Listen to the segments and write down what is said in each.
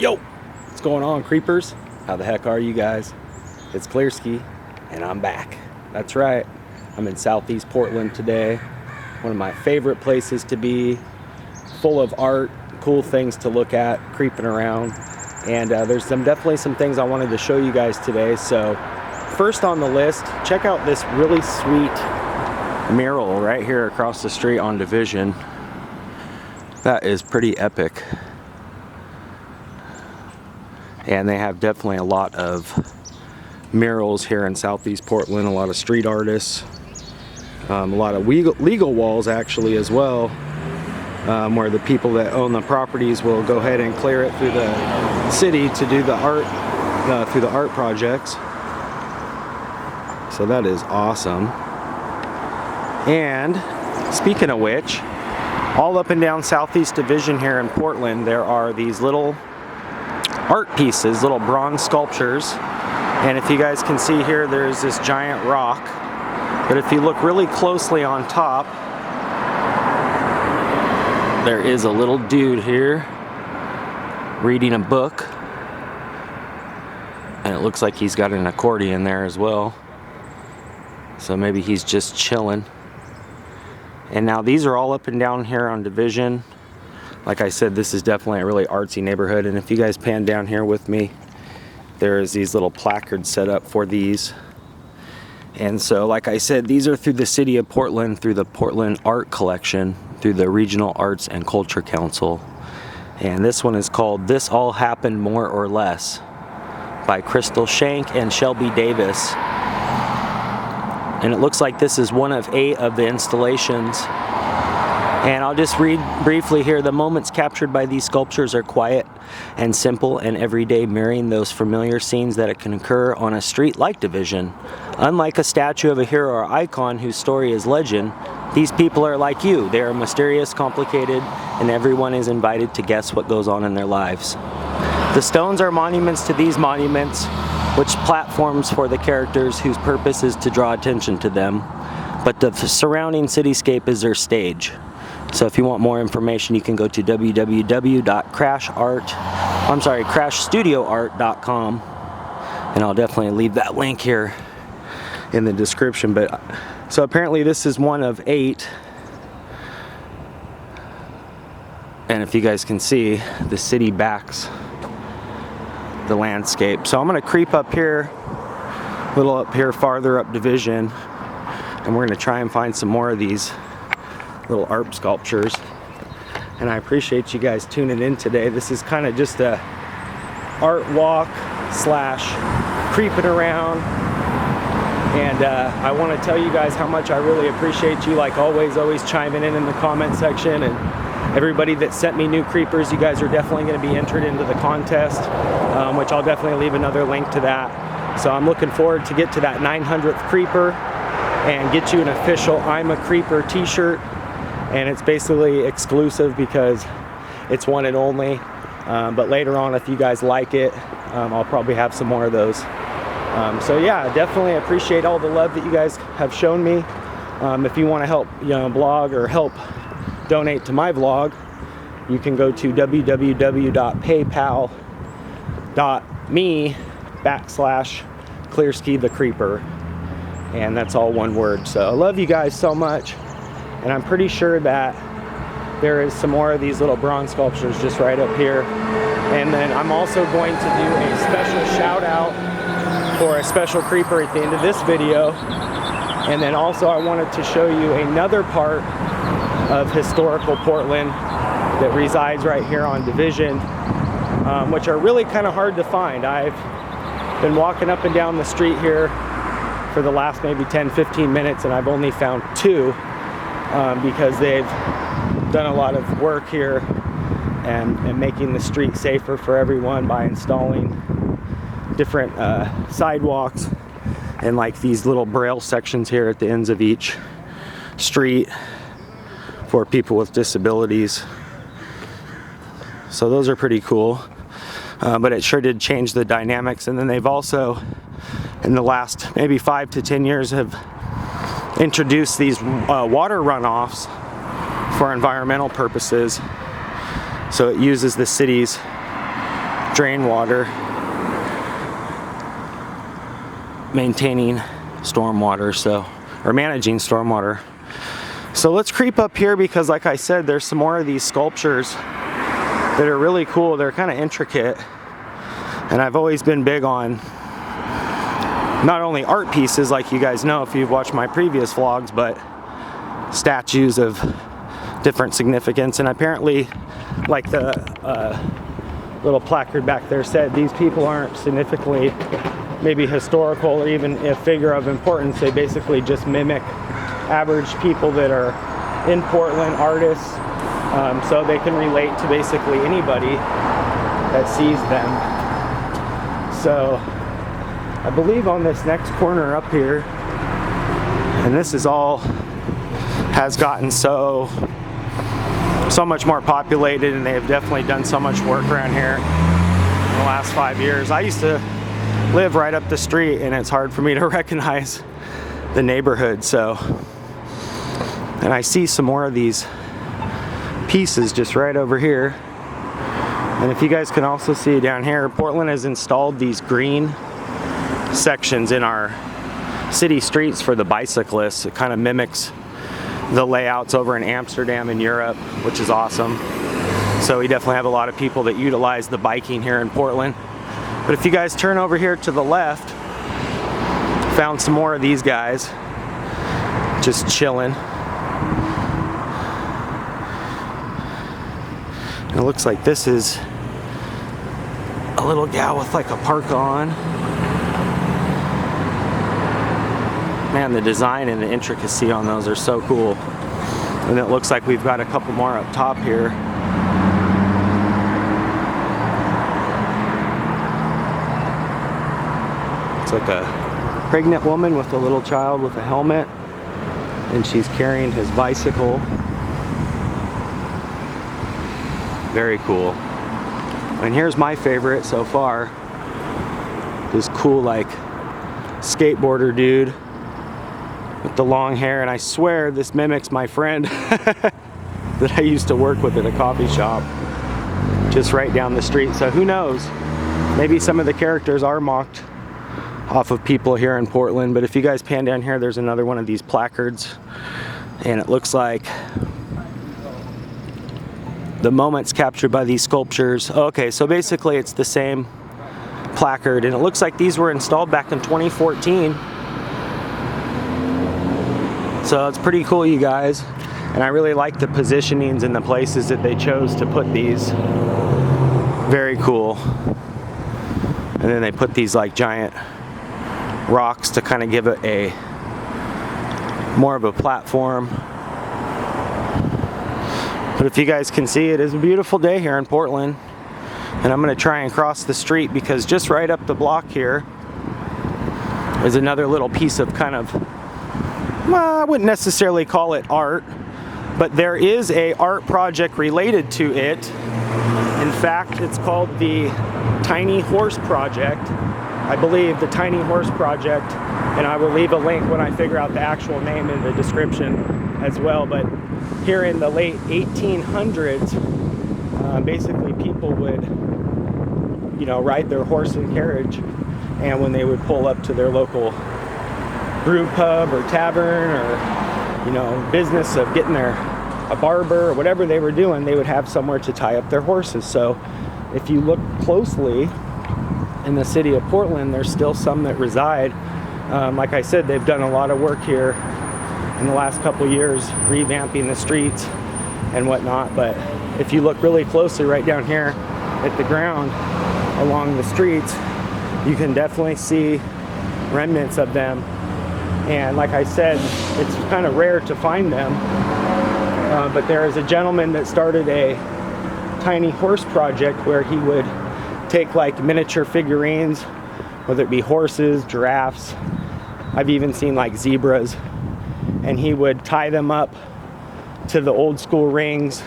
Yo, what's going on, creepers? How the heck are you guys? It's Klearski, and I'm back. That's right, I'm in Southeast Portland today. One of my favorite places to be, full of art, cool things to look at, creeping around. And there's definitely some things I wanted to show you guys today. So first on the list, check out this really sweet mural right here across the street on Division. That is pretty epic. And they have definitely a lot of murals here in Southeast Portland, a lot of street artists, a lot of legal walls actually as well, where the people that own the properties will go ahead and clear it through the city to do the art, through the art projects. So that is awesome. And speaking of which, all up and down Southeast Division here in Portland, there are these little art pieces, little bronze sculptures. And if you guys can see here, there's this giant rock. But if you look really closely on top, there is a little dude here reading a book. And it looks like he's got an accordion there as well. So maybe he's just chilling. And now these are all up and down here on Division. Like I said, this is definitely a really artsy neighborhood. And if you guys pan down here with me, there's these little placards set up for these. And so, like I said, these are through the city of Portland, through the Portland Art Collection, through the Regional Arts and Culture Council. And this one is called This All Happened More or Less by Crystal Shank and Shelby Davis. And it looks like this is one of 8 of the installations. And I'll just read briefly here. The moments captured by these sculptures are quiet and simple and everyday, mirroring those familiar scenes that can occur on a street like Division. Unlike a statue of a hero or icon whose story is legend, these people are like you. They are mysterious, complicated, and everyone is invited to guess what goes on in their lives. The stones are monuments to these monuments, which platforms for the characters whose purpose is to draw attention to them, but the surrounding cityscape is their stage. So if you want more information, you can go to www.crashstudioart.com, and I'll definitely leave that link here in the description. But so apparently this is one of 8, and if you guys can see, the city backs the landscape. So I'm going to creep up here, a little up here farther up Division, and we're going to try and find some more of these little art sculptures. And I appreciate you guys tuning in today. This is kind of just a art walk slash creeping around, and I want to tell you guys how much I really appreciate you, like always chiming in the comment section. And everybody that sent me new creepers, you guys are definitely going to be entered into the contest, which I'll definitely leave another link to that. So I'm looking forward to get to that 900th creeper and get you an official I'm a Creeper t-shirt. And it's basically exclusive because it's one and only. But later on, if you guys like it, I'll probably have some more of those. So yeah, definitely appreciate all the love that you guys have shown me. If you want to help, blog or help donate to my vlog, you can go to www.paypal.me/Klearski the Creeper. And that's all one word. So I love you guys so much. And I'm pretty sure that there is some more of these little bronze sculptures just right up here. And then I'm also going to do a special shout out for a special creeper at the end of this video. And then also I wanted to show you another part of historical Portland that resides right here on Division, which are really kind of hard to find. I've been walking up and down the street here for the last maybe 10-15 minutes, and I've only found 2. Because they've done a lot of work here and making the street safer for everyone by installing different sidewalks and like these little braille sections here at the ends of each street for people with disabilities. So those are pretty cool, but it sure did change the dynamics. And then they've also, in the last maybe 5 to 10 years, have introduced these water runoffs for environmental purposes. So it uses the city's drain water, maintaining stormwater, or managing stormwater. So let's creep up here because, like I said, there's some more of these sculptures that are really cool. They're kind of intricate, and I've always been big on not only art pieces, like you guys know if you've watched my previous vlogs, but statues of different significance. And apparently, like the little placard back there said, these people aren't significantly maybe historical or even a figure of importance. They basically just mimic average people that are in Portland, artists, so they can relate to basically anybody that sees them. So I believe on this next corner up here, and this is all has gotten so much more populated, and they have definitely done so much work around here in the last 5 years. I used to live right up the street, and it's hard for me to recognize the neighborhood. So, and I see some more of these pieces just right over here. And if you guys can also see down here, Portland has installed these green sections in our city streets for the bicyclists. It kind of mimics the layouts over in Amsterdam in Europe, which is awesome. So we definitely have a lot of people that utilize the biking here in Portland. But if you guys turn over here to the left, found some more of these guys just chilling. And it looks like this is a little gal with like a parka on. Man, the design and the intricacy on those are so cool. And it looks like we've got a couple more up top here. It's like a pregnant woman with a little child with a helmet, and she's carrying his bicycle. Very cool. And here's my favorite so far. This cool like skateboarder dude with the long hair, and I swear this mimics my friend that I used to work with at a coffee shop just right down the street. So who knows, maybe some of the characters are mocked off of people here in Portland. But if you guys pan down here, there's another one of these placards, and it looks like the moments captured by these sculptures. Okay, so basically it's the same placard, and it looks like these were installed back in 2014. So it's pretty cool, you guys. And I really like the positionings and the places that they chose to put these. Very cool. And then they put these like giant rocks to kind of give it a more of a platform. But if you guys can see, it is a beautiful day here in Portland. And I'm going to try and cross the street because just right up the block here is another little piece of kind of, well, I wouldn't necessarily call it art, but there is a art project related to it. In fact, it's called the Tiny Horse Project. I believe the Tiny Horse Project, and I will leave a link when I figure out the actual name in the description as well. But here in the late 1800s, basically people would, you know, ride their horse and carriage, and when they would pull up to their local brew pub or tavern or, you know, business of getting a barber or whatever they were doing, they would have somewhere to tie up their horses. So if you look closely in the city of Portland, there's still some that reside. Like I said, they've done a lot of work here in the last couple years, revamping the streets and whatnot. But if you look really closely right down here at the ground along the streets, you can definitely see remnants of them. And like I said, it's kind of rare to find them. But there is a gentleman that started a Tiny Horse Project where he would take like miniature figurines, whether it be horses, giraffes, I've even seen like zebras, and he would tie them up to the old school rings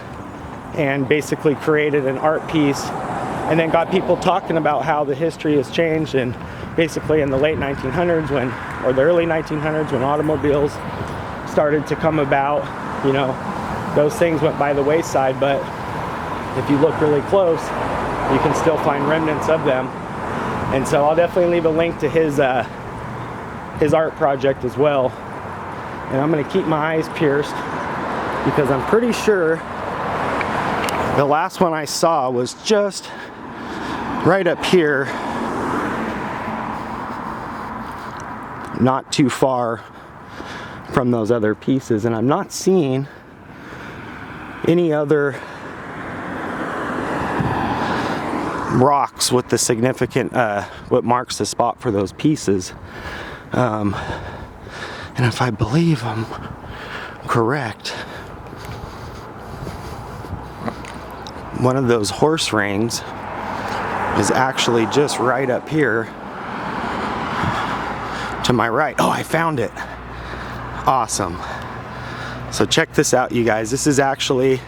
and basically created an art piece, and then got people talking about how the history has changed. And basically in the late 1900s or the early 1900s, when automobiles started to come about, you know, those things went by the wayside. But if you look really close, you can still find remnants of them. And so I'll definitely leave a link to his art project as well. And I'm going to keep my eyes pierced because I'm pretty sure the last one I saw was just right up here, not too far from those other pieces, and I'm not seeing any other rocks with the significant what marks the spot for those pieces. And if I believe I'm correct, one of those horse rings is actually just right up here to my right. Oh, I found it. Awesome. So check this out, you guys. This is actually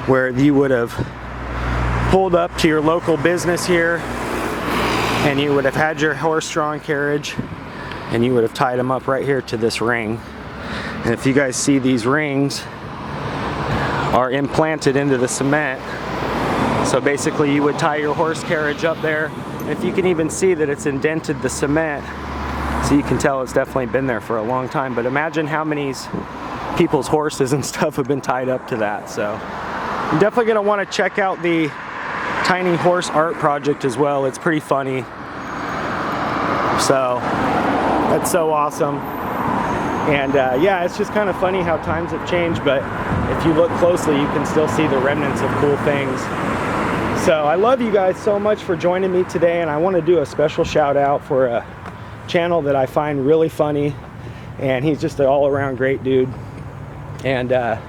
where you would have pulled up to your local business here, and you would have had your horse-drawn carriage, and you would have tied them up right here to this ring. And if you guys see, these rings are implanted into the cement. So basically you would tie your horse carriage up there. And if you can even see that it's indented the cement, so you can tell it's definitely been there for a long time. But imagine how many people's horses and stuff have been tied up to that. So you're definitely going to want to check out the tiny horse art project as well. It's pretty funny. So that's so awesome. And yeah, it's just kind of funny how times have changed, but if you look closely, you can still see the remnants of cool things. So I love you guys so much for joining me today, and I want to do a special shout out for a channel that I find really funny, and he's just an all-around great dude. And the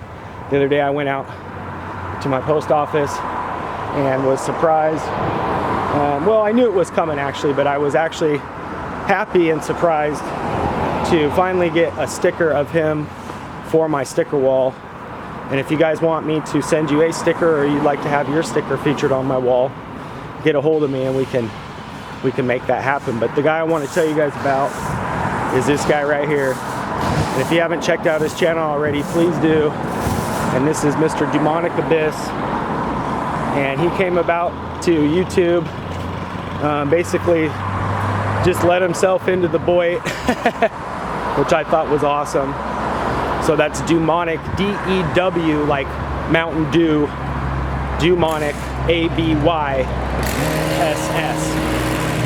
other day I went out to my post office and was surprised. Well, I knew it was coming actually, but I was actually happy and surprised to finally get a sticker of him for my sticker wall. And if you guys want me to send you a sticker, or you'd like to have your sticker featured on my wall, get a hold of me and we can make that happen. But the guy I want to tell you guys about is this guy right here. And if you haven't checked out his channel already, please do. And this is Mr. Demonic Abyss. And he came about to YouTube, basically just let himself into the Boyd, which I thought was awesome. So that's Demonic, D-E-W, like Mountain Dew, Demonic, A-B-Y-S-S.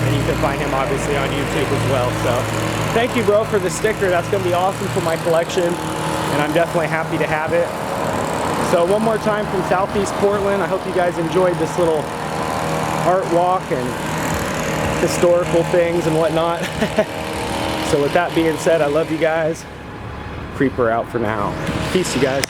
And you can find him obviously on YouTube as well. So thank you, bro, for the sticker. That's going to be awesome for my collection, and I'm definitely happy to have it. So one more time from Southeast Portland. I hope you guys enjoyed this little art walk and historical things and whatnot. So with that being said, I love you guys. Creeper out for now. Peace, you guys.